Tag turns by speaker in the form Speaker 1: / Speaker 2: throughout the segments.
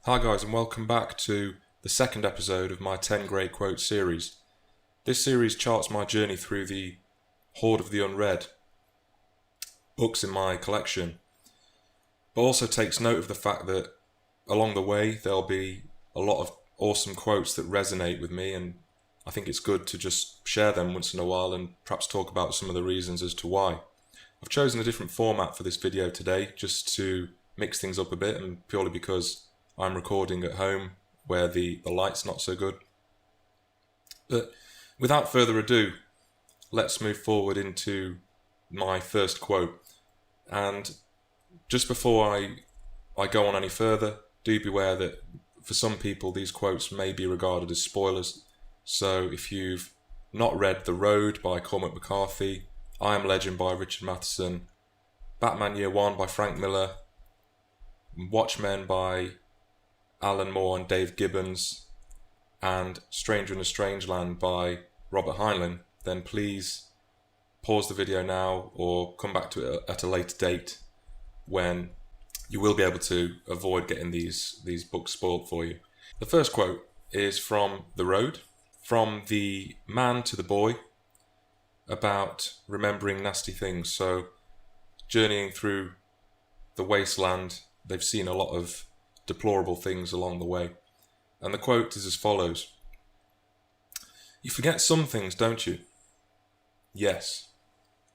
Speaker 1: Hi guys, and welcome back to the second episode of my 10 Great Quotes series. This series charts my journey through the Horde of the Unread books in my collection, but also takes note of the fact that along the way there'll be a lot of awesome quotes that resonate with me, and I think it's good to just share them once in a while and perhaps talk about some of the reasons as to why. I've chosen a different format for this video today just to mix things up a bit, and purely because I'm recording at home where the light's not so good. But without further ado, let's move forward into my first quote. And just before I go on any further, do beware that for some people these quotes may be regarded as spoilers. So if you've not read The Road by Cormac McCarthy, I Am Legend by Richard Matheson, Batman Year One by Frank Miller, Watchmen by Alan Moore and Dave Gibbons, and Stranger in a Strange Land by Robert Heinlein, then please pause the video now or come back to it at a later date when you will be able to avoid getting these books spoiled for you. The first quote is from The Road, from the man to the boy, about remembering nasty things. So journeying through the wasteland, they've seen a lot of deplorable things along the way. And the quote is as follows: "You forget some things, don't you? Yes.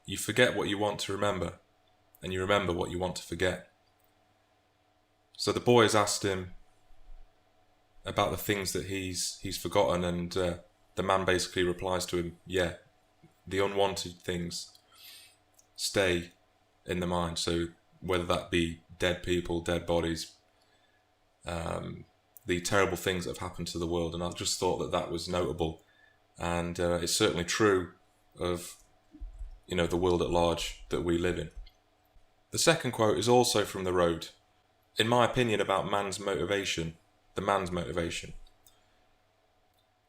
Speaker 1: You forget what you want to remember, and you remember what you want to forget." So the boy has asked him about the things that he's forgotten, and the man basically replies to him, yeah, the unwanted things stay in the mind. So whether that be dead people, dead bodies, the terrible things that have happened to the world. And I just thought that was notable, and it's certainly true of the world at large that we live in. The second quote is also from The Road, in my opinion, about man's motivation, the man's motivation.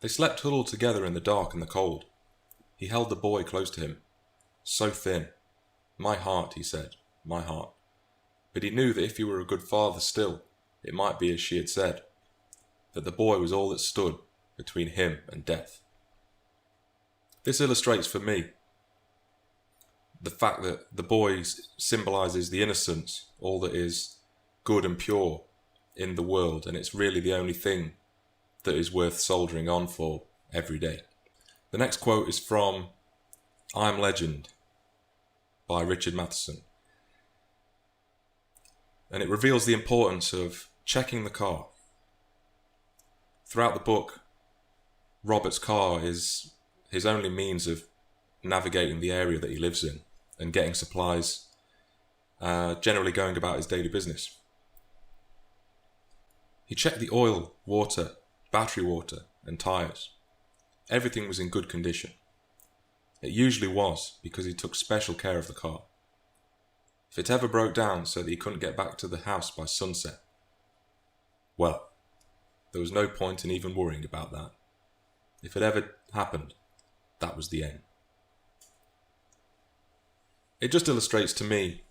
Speaker 1: "They slept huddled together in the dark and the cold. He held the boy close to him, so thin. 'My heart,' he said, 'my heart.' But he knew that if he were a good father still, it might be as she had said, that the boy was all that stood between him and death." This illustrates for me the fact that the boy symbolises the innocence, all that is good and pure in the world, and it's really the only thing that is worth soldiering on for every day. The next quote is from I Am Legend by Richard Matheson, and it reveals the importance of checking the car. Throughout the book, Robert's car is his only means of navigating the area that he lives in and getting supplies, generally going about his daily business. He checked the oil, water, battery water, and tyres. Everything was in good condition. It usually was, because he took special care of the car. If it ever broke down so that he couldn't get back to the house by sunset, well, there was no point in even worrying about that. If it ever happened, that was the end. It just illustrates to me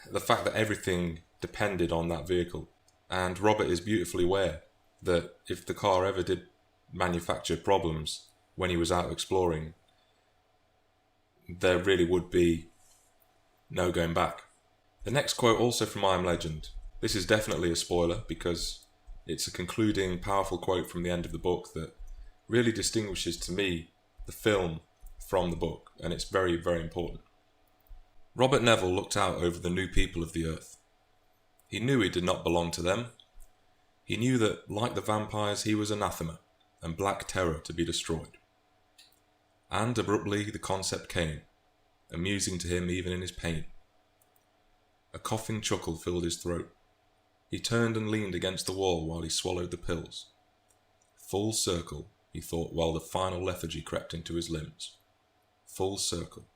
Speaker 1: the fact that everything depended on that vehicle. And Robert is beautifully aware that if the car ever did manufacture problems when he was out exploring, there really would be no going back. The next quote, also from I Am Legend. This is definitely a spoiler because it's a concluding, powerful quote from the end of the book that really distinguishes to me the film from the book, and it's very, very important. "Robert Neville looked out over the new people of the earth. He knew he did not belong to them. He knew that, like the vampires, he was anathema and black terror to be destroyed. And abruptly the concept came, amusing to him even in his pain. A coughing chuckle filled his throat. He turned and leaned against the wall while he swallowed the pills. Full circle, he thought, while the final lethargy crept into his limbs. Full circle.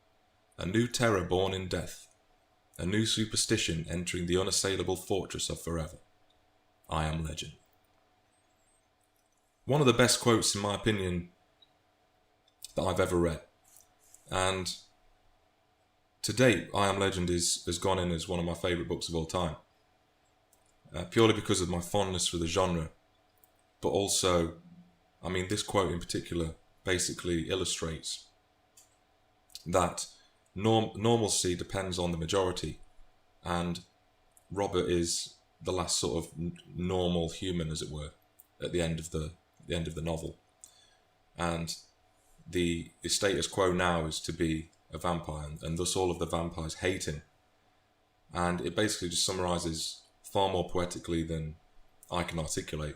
Speaker 1: A new terror born in death. A new superstition entering the unassailable fortress of forever. I Am Legend." One of the best quotes, in my opinion, that I've ever read. And to date, I Am Legend has gone in as one of my favourite books of all time. purely because of my fondness for the genre, but also, I mean, this quote in particular basically illustrates that normalcy depends on the majority, and Robert is the last sort of normal human, as it were, at the end of the novel, and the status quo now is to be a vampire, and thus all of the vampires hate him. And it basically just summarises far more poetically than I can articulate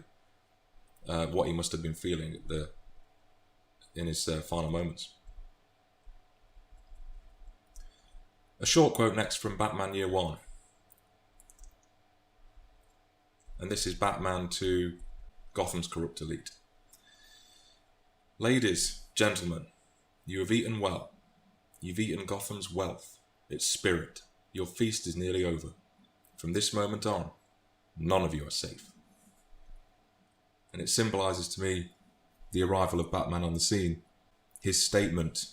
Speaker 1: what he must have been feeling in his final moments. A short quote next from Batman Year One. And this is Batman to Gotham's corrupt elite. Ladies, gentlemen, you have eaten well. You've eaten Gotham's wealth, its spirit. Your feast is nearly over. From this moment on, none of you are safe. And it symbolises to me the arrival of Batman on the scene, his statement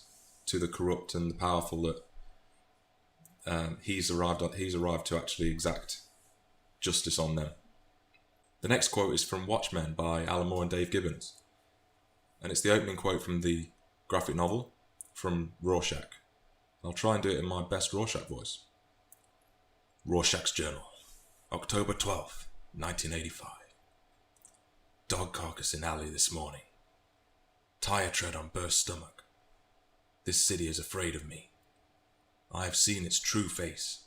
Speaker 1: to the corrupt and the powerful that he's arrived to actually exact justice on them. The next quote is from Watchmen by Alan Moore and Dave Gibbons, and it's the opening quote from the graphic novel from Rorschach. I'll try and do it in my best Rorschach voice. Rorschach's Journal, October 12th, 1985. Dog carcass in alley this morning. Tire tread on burst stomach. This city is afraid of me. I have seen its true face.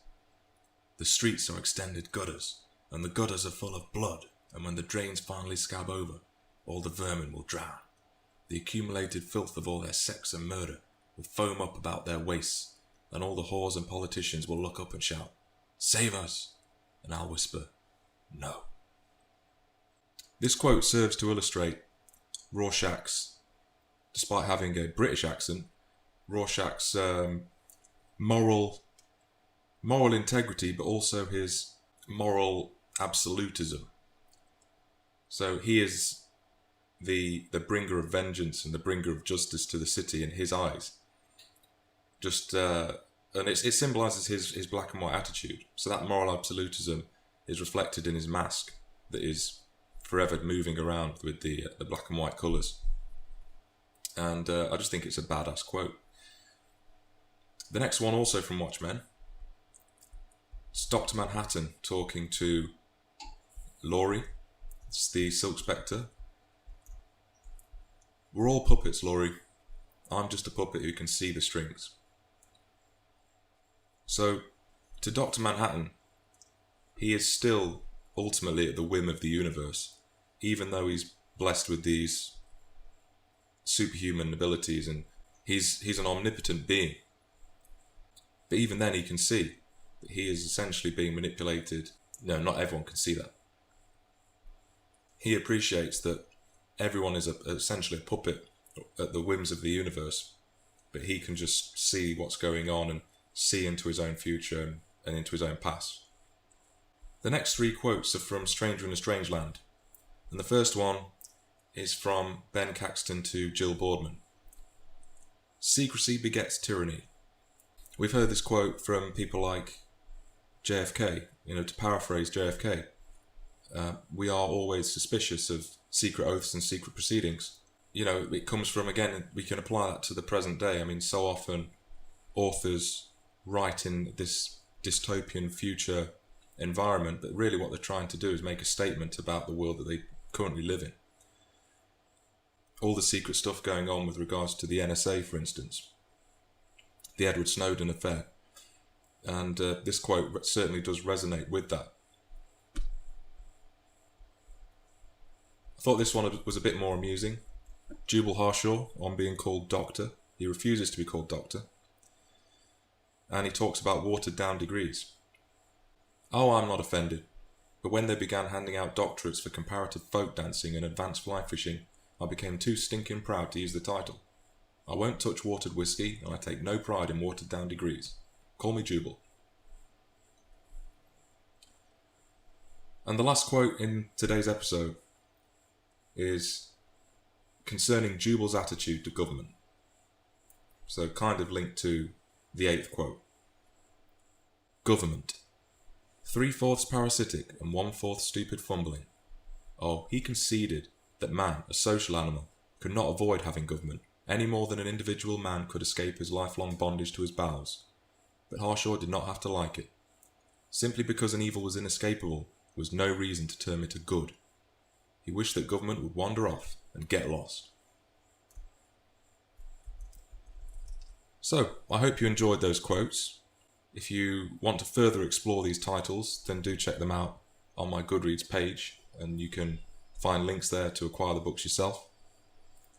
Speaker 1: The streets are extended gutters, and the gutters are full of blood, and when the drains finally scab over, all the vermin will drown. The accumulated filth of all their sex and murder will foam up about their waists, and all the whores and politicians will look up and shout, "Save us!" And I'll whisper, "No." This quote serves to illustrate Rorschach's, despite having a British accent, Rorschach's moral integrity, but also his moral absolutism. So he is the bringer of vengeance and the bringer of justice to the city in his eyes. And it symbolises his black and white attitude. So that moral absolutism is reflected in his mask that is forever moving around with the black and white colours. And I just think it's a badass quote. The next one, also from Watchmen, it's Dr. Manhattan talking to Laurie. It's the Silk Spectre. "We're all puppets, Laurie. I'm just a puppet who can see the strings." So, to Dr. Manhattan, he is still ultimately at the whim of the universe, even though he's blessed with these superhuman abilities, and he's an omnipotent being. But even then he can see that he is essentially being manipulated. No, not everyone can see that. He appreciates that everyone is essentially a puppet at the whims of the universe, but he can just see what's going on and see into his own future and into his own past. The next three quotes are from Stranger in a Strange Land, and the first one is from Ben Caxton to Jill Boardman. "Secrecy begets tyranny." We've heard this quote from people like JFK. To paraphrase JFK, we are always suspicious of secret oaths and secret proceedings. It comes from, again, we can apply that to the present day. I mean, so often authors write in this dystopian future environment, but really what they're trying to do is make a statement about the world that they currently live in. All the secret stuff going on with regards to the NSA, for instance, the Edward Snowden affair, and this quote certainly does resonate with that. I thought this one was a bit more amusing. Jubal Harshaw on being called Doctor. He refuses to be called Doctor. And he talks about watered down degrees. "Oh, I'm not offended. But when they began handing out doctorates for comparative folk dancing and advanced fly fishing, I became too stinking proud to use the title. I won't touch watered whiskey, and I take no pride in watered down degrees. Call me Jubal." And the last quote in today's episode is concerning Jubal's attitude to government. So kind of linked to the 8th quote. "Government. 3/4 parasitic and 1/4 stupid fumbling. Oh, he conceded that man, a social animal, could not avoid having government, any more than an individual man could escape his lifelong bondage to his bowels. But Harshaw did not have to like it. Simply because an evil was inescapable was no reason to term it a good. He wished that government would wander off and get lost. So, I hope you enjoyed those quotes. If you want to further explore these titles, then do check them out on my Goodreads page, and you can find links there to acquire the books yourself.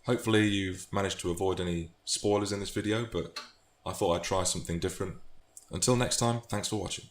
Speaker 1: Hopefully you've managed to avoid any spoilers in this video, but I thought I'd try something different. Until next time, thanks for watching.